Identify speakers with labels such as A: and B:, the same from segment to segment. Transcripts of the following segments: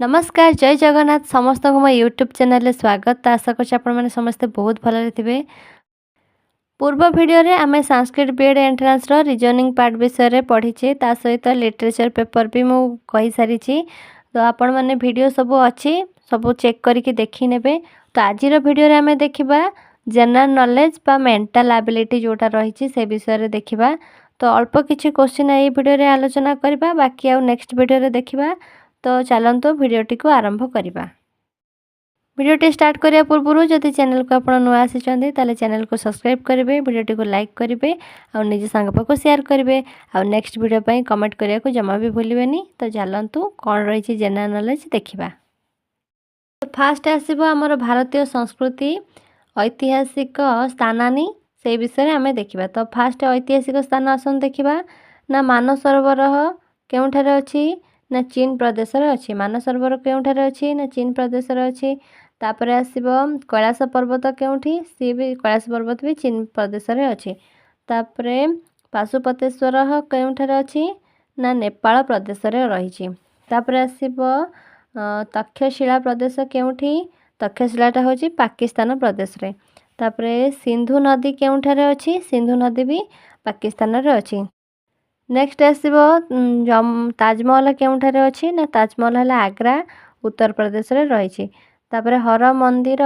A: नमस्कार जय जगन्नाथ समस्त को मो यूट्यूब चैनल स्वागत। तो आशा कर समस्ते बहुत भल थे। पूर्व वीडियो रे आमे संस्कृत बीएड एंट्रांस रो रीजनिंग पार्ट विषय रे पढ़ीचे ता सहित लिटरेचर पेपर भी मु कहि सारी तो आपण माने वीडियो सब अच्छी सब चेक करके देखी नेबे। तो आज वीडियो रे आमे देखिबा जनरल नॉलेज बा मेंटल एबिलिटी जोटा रही से विषय रे देखिबा। तो अल्प किछि क्वेश्चन ए वीडियो रे आलोचना करबा बाकी आ नेक्स्ट वीडियो रे देखिबा। तो चलंतु वीडियोटी को आरंभ करबा। वीडियोटी स्टार्ट करिया पूर्व जदि चैनल को आप नुआ आसी चैनल को सब्सक्राइब करेंगे, वीडियोटी को लाइक करेंगे और निज सांग पाक शेयर करेंगे और नेक्स्ट वीडियो पर कमेंट करने को जमा भी भूलें। तो चलतु कौन रही जनरल नॉलेज देखा। तो फास्ट आसब आमर भारतीय संस्कृति ऐतिहासिक स्थानानी से विषय आम देखा। तो फास्ट ऐतिहासिक स्थान आसन देखा ना मानसरोवर केउठारे अच्छी ना चीन प्रदेश अच्छी। मानसरोवर केउठारे अच्छी ना चीन प्रदेश अच्छी। तापर आसब कैलाश पर्वत केउठी सी भी कैलाश पर्वत भी चीन प्रदेश अच्छी। तापर पाशुपतेश्वर केउठारे अच्छी ना नेपाल प्रदेश रही। तापर आसब तक्षशिला प्रदेश केउठी तक्षशिलाटा होची पाकिस्तान प्रदेश रे। तापर सिंधु नदी केउठारे अच्छी सिंधु नदी भी पाकिस्तान रे अच्छी। नेक्स्ट आसब ताजमहल केउठारे अच्छी ना ताजमहल है आग्रा उत्तर प्रदेश रे रही। तापर हर मंदिर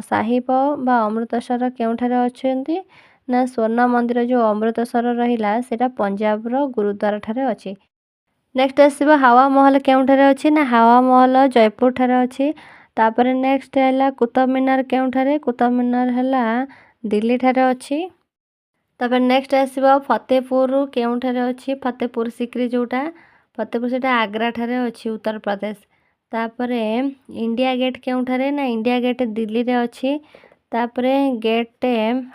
A: साहिब बा अमृतसर केउठारे अच्छी ना स्वर्ण मंदिर जो अमृतसर रहिला सेटा पंजाब रो गुरुद्वारा ठारे अच्छी। नेक्स्ट आसब हावा महल केउठारे अच्छी ना हावा महल जयपुर ठारे अच्छी। तापर नेक्स्ट है कुतुब मीनार केउठारे कुतुब मीनार है दिल्ली ठारे अच्छी। तापर नेक्स्ट आसब फतेहपुर केउठारे अच्छी फतेहपुर सिक्री जोटा फतेहपुर से आग्रा ठारे अच्छी उत्तर प्रदेश। तापर इंडिया गेट केउठारे ना इंडिया गेट दिल्ली रे अच्छी। तापर गेट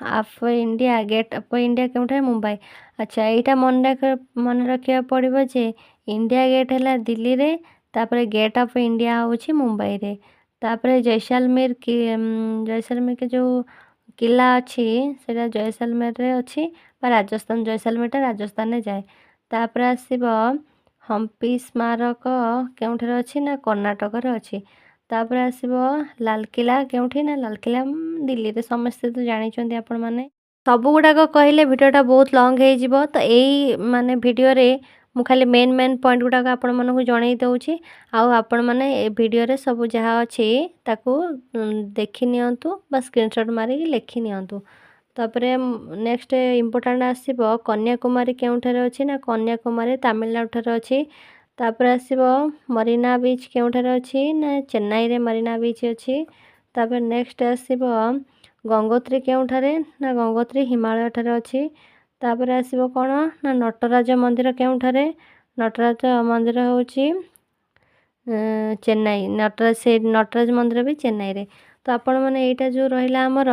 A: ऑफ इंडिया केउठारे मुंबई। अच्छा यहाँ मन रखा पड़ो जे इंडिया गेट है दिल्ली रे तापर गेट ऑफ इंडिया होची मुंबई रे। तापर जैसलमेर के जो किला अच्छी से जैसलमेर रे अच्छी राजस्थान जैसलमेर राजस्थान में जाए। तापर आसब हम्पी स्मारक केउठारे अच्छी ना कर्णाटक रे अच्छी। तापर आसब लालकिला केउठी ना लालकिला दिल्ली रे समस्ते तो जानी आपण माने सब गुड़ाक कहले वीडियोटा बहुत लॉन्ग हो। तो यही माने वीडियो रे मु खाली मेन पॉइंट गुड़ाक आपण मानक जणई दउची आउ आपण माने ए वीडियो रे सब जहाँ अच्छी ताकू देखी नियंतु बा स्क्रीनशॉट मारी लिखी नियंतु। तापरे नेक्स्ट इम्पोर्टेंट आसब कन्याकुमारी केउठारे अच्छी ना कन्याकुमारी तमिलनाडु ठारे अच्छी। तापर आसब मरीना बीच केउठारे अच्छी ना चेन्नई रे मरीना बीच अच्छी। तापर नेक्स्ट आसब गंगोत्री केउठारे ना गंगोत्री हिमालय ठारे अच्छी। तापर आसब कौन ना नटराज मंदिर केउठारे नटराज मंदिर होची चेन्नई नटराज मंदिर भी चेन्नई रे। तो आपण मैंने यहाँ जो रहा आमर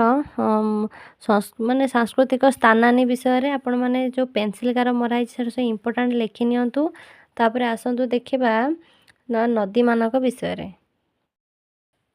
A: माने सांस्कृतिक स्थानानी विषय रे आपण मैंने जो पेनसिल गार मराई से इम्पोर्टेंट लिखि नियंतु। तापर आसंतु देखिबा ना नदी मानक विषय रे।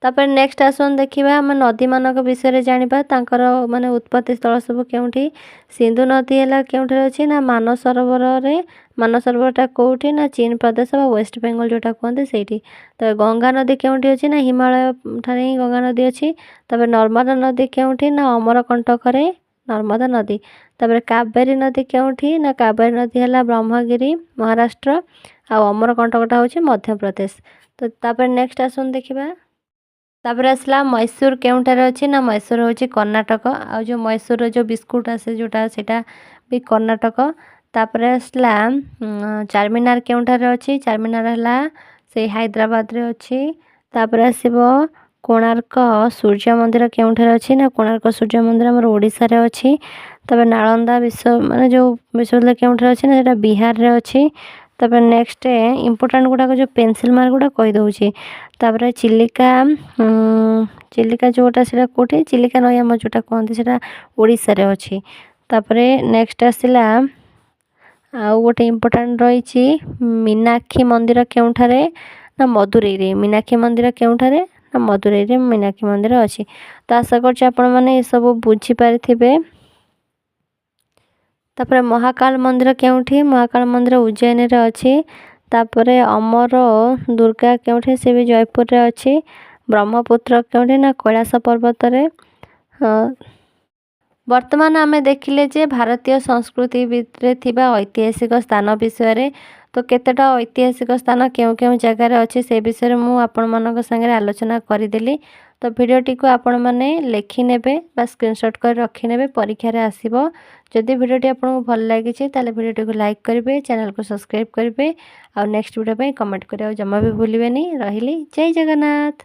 A: तापर नेक्स्ट आसन देखिबा हम नदी मानक विषय रे जानिबा तांकर माने उत्पत्ति स्थल सब केउठी। सिंधु नदी है केउठारे अच्छी ना मानसरोवर रे मानसरोवरटा कौटी ना चीन प्रदेश व वेस्ट बेंगल जोटा कहते से। तो गंगा नदी केउठी अच्छी ना हिमालय ठारे ही गंगा नदी अच्छी। तापर नर्मदा नदी केउठी ना अमरकंटक रे नर्मदा नदी। तापर कावेरी नदी केउठी ना कावेरी नदी है ब्रह्मगिरी महाराष्ट्र आ अमरकंटकटा होची मध्य प्रदेश। तो तापर नेक्स्ट आसन देखिबा तापर आसला मैसूर केउठारे अच्छी ना मैसूर होची कर्णाटक आ जो मैसूर जो बिस्कुट आसे जोटा सेटा भी कर्णाटक। तापर आसला चारमीनार केउठारे अच्छी चारमीनार है से हैदराबाद रे अच्छी। तापर आसब कोणार्क सूर्य मंदिर केउठारे अच्छी ना कोणार्क सूर्य मंदिर हमर ओडिशा रे अच्छी। तापर नालंदा विश्व माने जो विश्वविद्यालय केउठारे अच्छी ना सेटा बिहार रे अच्छी। तापर नेक्स्ट इम्पोर्टेंट गुड़ाक जो पेनसिल मार्क गुड़ा कही दउची। तापर चिलिका चिलिका जोटा से कौटे चिलिका नई आम जोटा कहते से ओडिशा रे अच्छी। तापर नेक्स्ट आसला आउ गोटे इम्पोर्टेंट रही मीनाक्षी मंदिर केउठारे ना मदुरई रे मीनाक्षी मंदिर केउठारे ना मदुरई रे मीनाक्षी मंदिर अच्छी। तो आशा करछि आपण माने सब बुझी पारिथिबे। तापर महाकाल मंदिर केउठी महाकाल मंदिर उज्जैन रे अच्छी। ତାପରେ ଅମର ଦୁର୍ଗା କେଉଁଠି, ସେ ବି ଜୟପୁରରେ ଅଛି। ବ୍ରହ୍ମପୁତ୍ର କେଉଁଠି ନା କୈଳାସ ପର୍ବତରେ। ବର୍ତ୍ତମାନ ଆମେ ଦେଖିଲେ ଯେ ଭାରତୀୟ ସଂସ୍କୃତି ଭିତରେ ଥିବା ଐତିହାସିକ ସ୍ଥାନ ବିଷୟରେ। ତ କେତେଟା ଐତିହାସିକ ସ୍ଥାନ କେଉଁ କେଉଁ ଜାଗାରେ ଅଛି ସେ ବିଷୟରେ ମୁଁ ଆପଣମାନଙ୍କ ସାଙ୍ଗରେ ଆଲୋଚନା କରିଦେଲି। ତ ଭିଡ଼ିଓଟିକୁ ଆପଣମାନେ ଲେଖିନେବେ ବା ସ୍କ୍ରିନଶଟ୍ କରି ରଖିନେବେ, ପରୀକ୍ଷାରେ ଆସିବ। ଯଦି ଭିଡ଼ିଓଟି ଆପଣଙ୍କୁ ଭଲ ଲାଗିଛି ତାହେଲେ ଭିଡ଼ିଓଟିକୁ ଲାଇକ୍ କରିବେ, ଚ୍ୟାନେଲକୁ ସବସ୍କ୍ରାଇବ୍ କରିବେ, ଆଉ ନେକ୍ସଟ ଭିଡ଼ିଓ ପାଇଁ କମେଣ୍ଟ କରିବାକୁ ଜମା ବି ଭୁଲିବେନି। ରହିଲି, ଜୟ ଜଗନ୍ନାଥ।